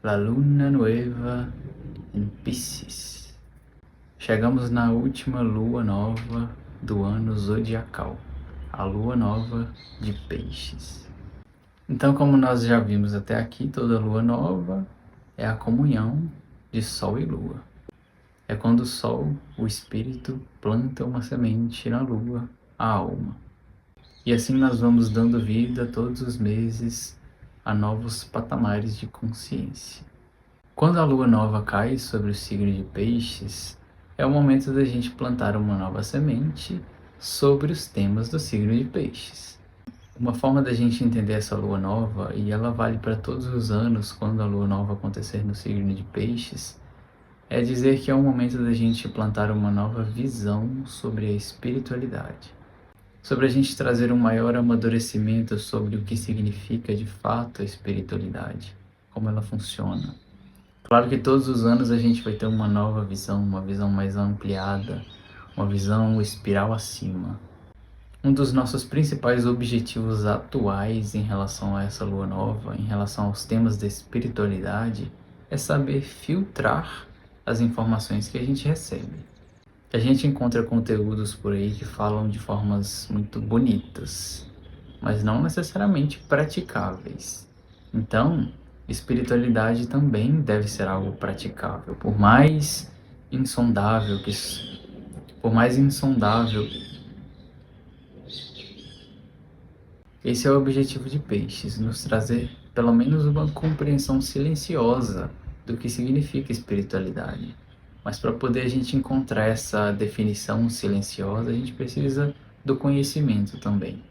La Luna Nueva em Piscis. Chegamos na última lua nova do ano zodiacal, a lua nova de Peixes. Então, como nós já vimos até aqui, toda lua nova é a comunhão de Sol e Lua. É quando o Sol, o espírito, planta uma semente na Lua, a alma. E assim nós vamos dando vida todos os meses a novos patamares de consciência. Quando a lua nova cai sobre o signo de Peixes, é o momento da gente plantar uma nova semente sobre os temas do signo de Peixes. Uma forma da gente entender essa lua nova, e ela vale para todos os anos quando a lua nova acontecer no signo de Peixes, é dizer que é o momento da gente plantar uma nova visão sobre a espiritualidade. Sobre a gente trazer um maior amadurecimento sobre o que significa de fato a espiritualidade, como ela funciona. Claro que todos os anos a gente vai ter uma nova visão, uma visão mais ampliada, uma visão espiral acima. Um dos nossos principais objetivos atuais em relação a essa lua nova, em relação aos temas da espiritualidade, é saber filtrar as informações que a gente recebe. A gente encontra conteúdos por aí que falam de formas muito bonitas, mas não necessariamente praticáveis. Então, espiritualidade também deve ser algo praticável, por mais insondável. Esse é o objetivo de Peixes, nos trazer pelo menos uma compreensão silenciosa do que significa espiritualidade. Mas para poder a gente encontrar essa definição silenciosa, a gente precisa do conhecimento também.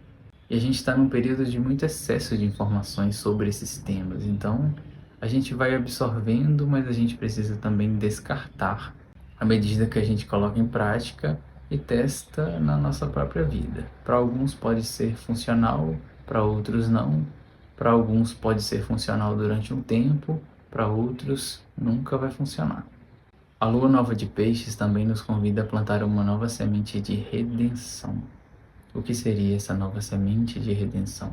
E a gente está num período de muito excesso de informações sobre esses temas, então a gente vai absorvendo, mas a gente precisa também descartar à medida que a gente coloca em prática e testa na nossa própria vida. Para alguns pode ser funcional, para outros não. Para alguns pode ser funcional durante um tempo, para outros nunca vai funcionar. A lua nova de Peixes também nos convida a plantar uma nova semente de redenção. O que seria essa nova semente de redenção?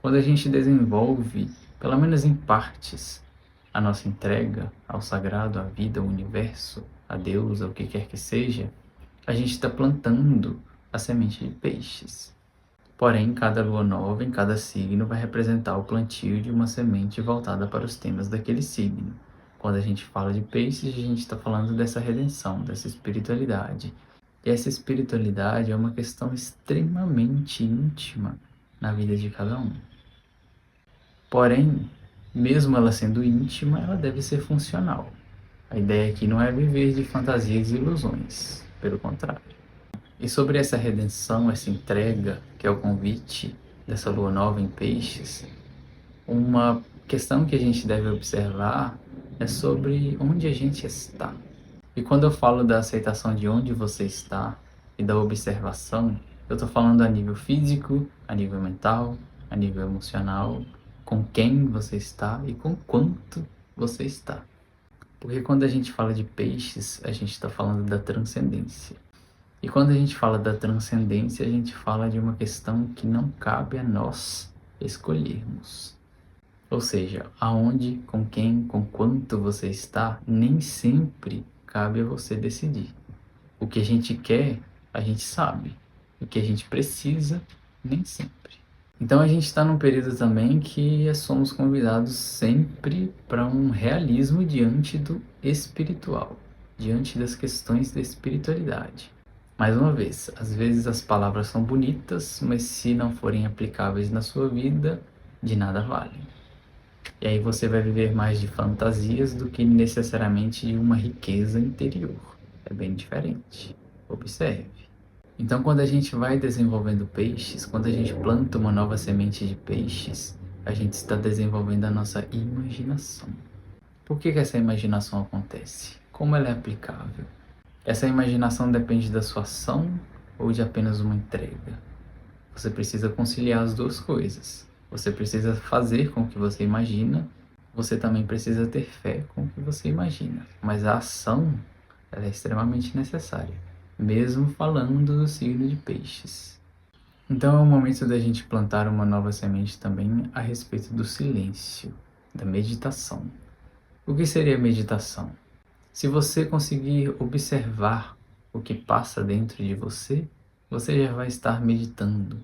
Quando a gente desenvolve, pelo menos em partes, a nossa entrega ao sagrado, à vida, ao universo, a Deus, ao que quer que seja, a gente está plantando a semente de Peixes. Porém, cada lua nova, em cada signo, vai representar o plantio de uma semente voltada para os temas daquele signo. Quando a gente fala de Peixes, a gente está falando dessa redenção, dessa espiritualidade. E essa espiritualidade é uma questão extremamente íntima na vida de cada um. Porém, mesmo ela sendo íntima, ela deve ser funcional. A ideia aqui não é viver de fantasias e ilusões, pelo contrário. E sobre essa redenção, essa entrega, que é o convite dessa lua nova em Peixes, uma questão que a gente deve observar é sobre onde a gente está. E quando eu falo da aceitação de onde você está e da observação, eu estou falando a nível físico, a nível mental, a nível emocional, com quem você está e com quanto você está. Porque quando a gente fala de Peixes, a gente está falando da transcendência. E quando a gente fala da transcendência, a gente fala de uma questão que não cabe a nós escolhermos. Ou seja, aonde, com quem, com quanto você está, nem sempre cabe a você decidir. O que a gente quer, a gente sabe. O que a gente precisa, nem sempre. Então a gente está num período também que somos convidados sempre para um realismo diante do espiritual, diante das questões da espiritualidade. Mais uma vez, às vezes as palavras são bonitas, mas se não forem aplicáveis na sua vida, de nada valem. E aí você vai viver mais de fantasias do que necessariamente de uma riqueza interior. É bem diferente. Observe. Então, quando a gente vai desenvolvendo Peixes, quando a gente planta uma nova semente de Peixes, a gente está desenvolvendo a nossa imaginação. Por que essa imaginação acontece? Como ela é aplicável? Essa imaginação depende da sua ação ou de apenas uma entrega? Você precisa conciliar as duas coisas. Você precisa fazer com o que você imagina, você também precisa ter fé com o que você imagina. Mas a ação, ela é extremamente necessária, mesmo falando do signo de Peixes. Então é o momento da gente plantar uma nova semente também a respeito do silêncio, da meditação. O que seria meditação? Se você conseguir observar o que passa dentro de você, você já vai estar meditando.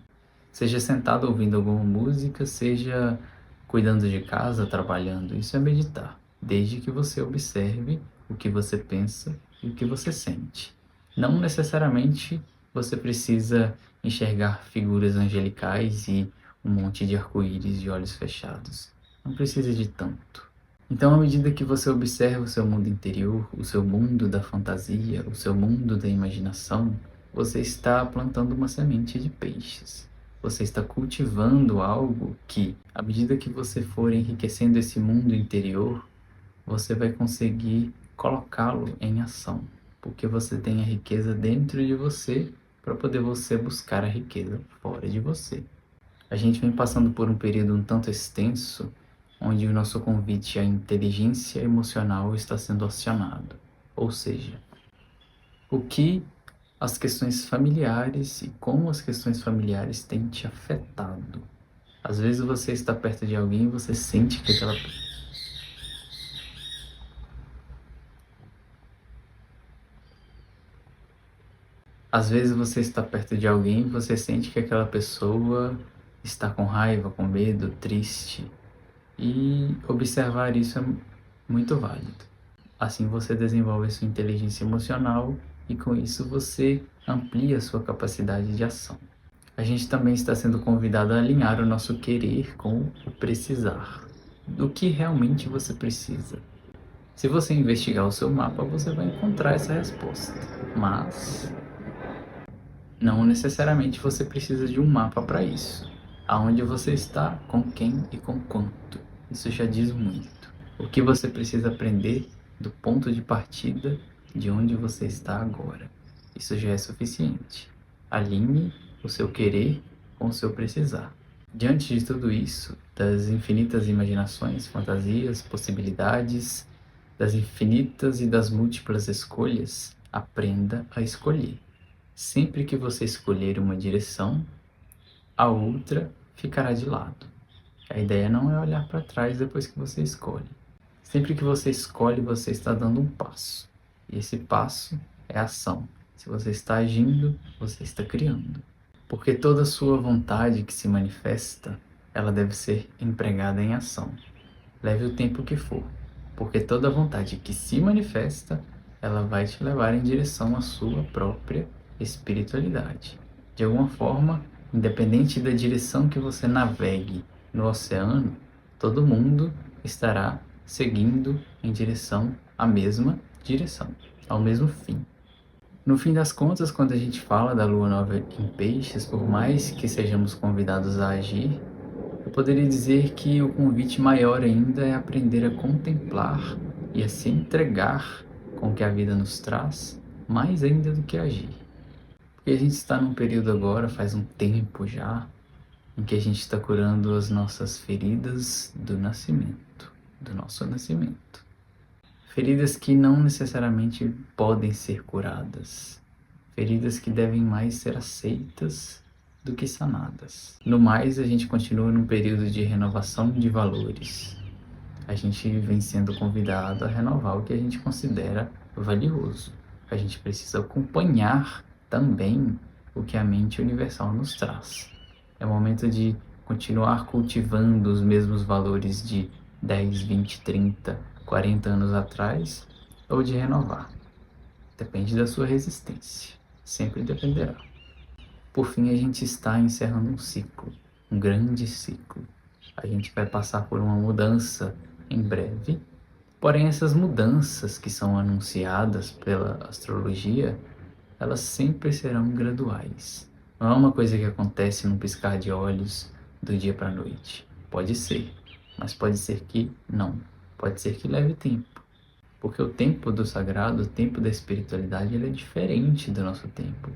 Seja sentado ouvindo alguma música, seja cuidando de casa, trabalhando, isso é meditar, desde que você observe o que você pensa e o que você sente. Não necessariamente você precisa enxergar figuras angelicais e um monte de arco-íris de olhos fechados. Não precisa de tanto. Então, à medida que você observa o seu mundo interior, o seu mundo da fantasia, o seu mundo da imaginação, você está plantando uma semente de peixes. Você está cultivando algo que, à medida que você for enriquecendo esse mundo interior, você vai conseguir colocá-lo em ação, porque você tem a riqueza dentro de você para poder você buscar a riqueza fora de você. A gente vem passando por um período um tanto extenso, onde o nosso convite à inteligência emocional está sendo acionado. Ou seja, o que as questões familiares e como as questões familiares têm te afetado. Às vezes você está perto de alguém e você sente que aquela Às vezes você está perto de alguém e você sente que aquela pessoa está com raiva, com medo, triste. E observar isso é muito válido. Assim você desenvolve a sua inteligência emocional e com isso você amplia a sua capacidade de ação. A gente também está sendo convidado a alinhar o nosso querer com o precisar. Do que realmente você precisa. Se você investigar o seu mapa, você vai encontrar essa resposta. Mas não necessariamente você precisa de um mapa para isso. Aonde você está, com quem e com quanto. Isso já diz muito. O que você precisa aprender do ponto de partida de onde você está agora. Isso já é suficiente. Alinhe o seu querer com o seu precisar. Diante de tudo isso, das infinitas imaginações, fantasias, possibilidades, das infinitas e das múltiplas escolhas, aprenda a escolher. Sempre que você escolher uma direção, a outra ficará de lado. A ideia não é olhar para trás depois que você escolhe. Sempre que você escolhe, você está dando um passo. E esse passo é ação. Se você está agindo, você está criando. Porque toda sua vontade que se manifesta, ela deve ser empregada em ação. Leve o tempo que for. Porque toda vontade que se manifesta, ela vai te levar em direção à sua própria espiritualidade. De alguma forma, independente da direção que você navegue no oceano, todo mundo estará seguindo em direção à mesma direção, ao mesmo fim. No fim das contas, quando a gente fala da lua nova em peixes, por mais que sejamos convidados a agir, eu poderia dizer que o convite maior ainda é aprender a contemplar e a se entregar com o que a vida nos traz, mais ainda do que agir. Porque a gente está num período agora, faz um tempo já, em que a gente está curando as nossas feridas do nascimento, do nosso nascimento. Feridas que não necessariamente podem ser curadas. Feridas que devem mais ser aceitas do que sanadas. No mais, a gente continua num período de renovação de valores. A gente vem sendo convidado a renovar o que a gente considera valioso. A gente precisa acompanhar também o que a mente universal nos traz. É momento de continuar cultivando os mesmos valores de 10, 20, 30, 40 anos atrás ou de renovar. Depende da sua resistência. Sempre dependerá. Por fim, a gente está encerrando um ciclo, um grande ciclo. A gente vai passar por uma mudança em breve, porém essas mudanças que são anunciadas pela astrologia, elas sempre serão graduais. Não é uma coisa que acontece num piscar de olhos do dia para a noite. Pode ser, mas pode ser que não. Pode ser que leve tempo. Porque o tempo do sagrado, o tempo da espiritualidade, ele é diferente do nosso tempo.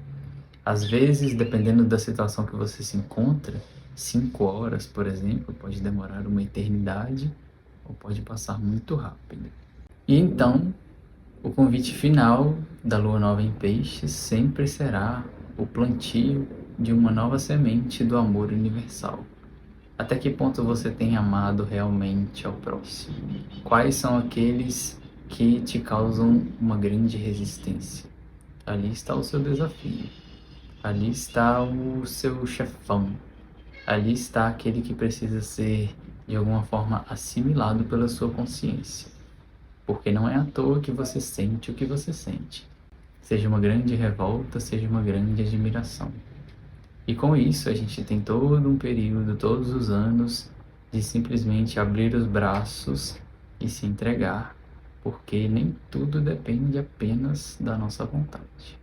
Às vezes, dependendo da situação que você se encontra, 5 horas, por exemplo, pode demorar uma eternidade ou pode passar muito rápido. E então, o convite final da Lua Nova em Peixes sempre será o plantio de uma nova semente do amor universal. Até que ponto você tem amado realmente ao próximo? Quais são aqueles que te causam uma grande resistência? Ali está o seu desafio. Ali está o seu chefão. Ali está aquele que precisa ser, de alguma forma, assimilado pela sua consciência. Porque não é à toa que você sente o que você sente. Seja uma grande revolta, seja uma grande admiração. E com isso a gente tem todo um período, todos os anos, de simplesmente abrir os braços e se entregar, porque nem tudo depende apenas da nossa vontade.